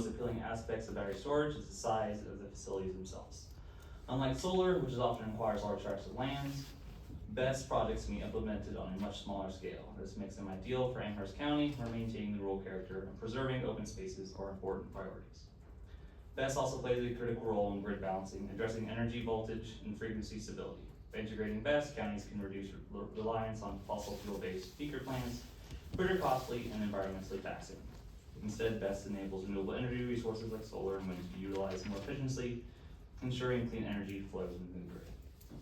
most appealing aspects of battery storage is the size of the facilities themselves. Unlike solar, which often requires large tracts of land, BESS projects can be implemented on a much smaller scale. This makes them ideal for Amherst County, where maintaining the rural character and preserving open spaces are important priorities. BESS also plays a critical role in grid balancing, addressing energy voltage and frequency stability. By integrating BESS, counties can reduce reliance on fossil fuel-based peaker plants, which are costly and environmentally taxing. Instead, BESS enables renewable energy resources like solar and wind to be utilized more efficiently, ensuring clean energy flows into the grid.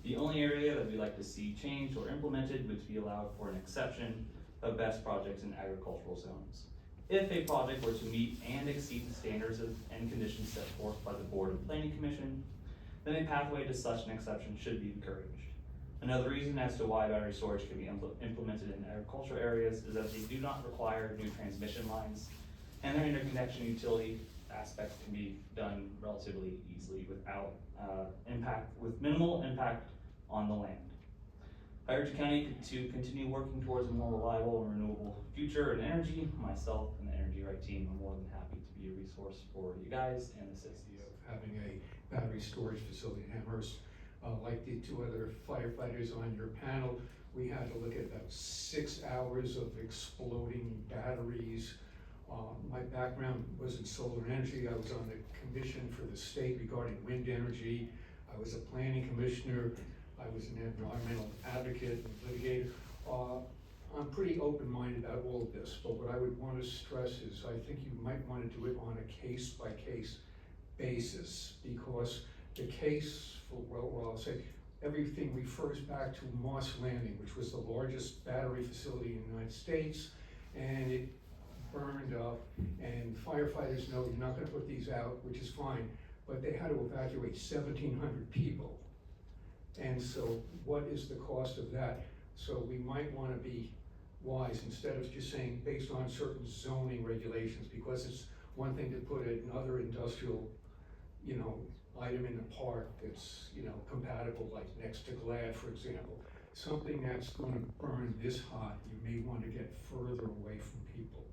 The only area that we'd like to see changed or implemented would be allowed for an exception of BESS projects in agricultural zones. If a project were to meet and exceed the standards and conditions set forth by the Board and Planning Commission, then a pathway to such an exception should be encouraged. Another reason as to why battery storage can be implemented in agricultural areas is that they do not require new transmission lines, and their interconnection utility aspects can be done relatively easily without with minimal impact on the land. I urge the county to continue working towards a more reliable and renewable future in energy. Myself and the Energy Right team are more than happy to be a resource for you guys and the citizens. Of having a battery storage facility in Amherst. Like the two other firefighters on your panel, we had to look at about 6 hours of exploding batteries. My background was in solar energy. I was on the commission for the state regarding wind energy. I was a planning commissioner. I was an environmental advocate and litigator. I'm pretty open-minded about all of this, but what I would want to stress is I think you might want to do it on a case-by-case basis, because the case for, well, I'll say everything refers back to Moss Landing, which was the largest battery facility in the United States, and it burned up, and firefighters know you're not going to put these out, which is fine, but they had to evacuate 1,700 people. And so what is the cost of that? So we might want to be wise, instead of just saying based on certain zoning regulations, because it's one thing to put another industrial, item in the park that's, compatible, like next to Glad, for example. Something that's going to burn this hot, you may want to get further away from people.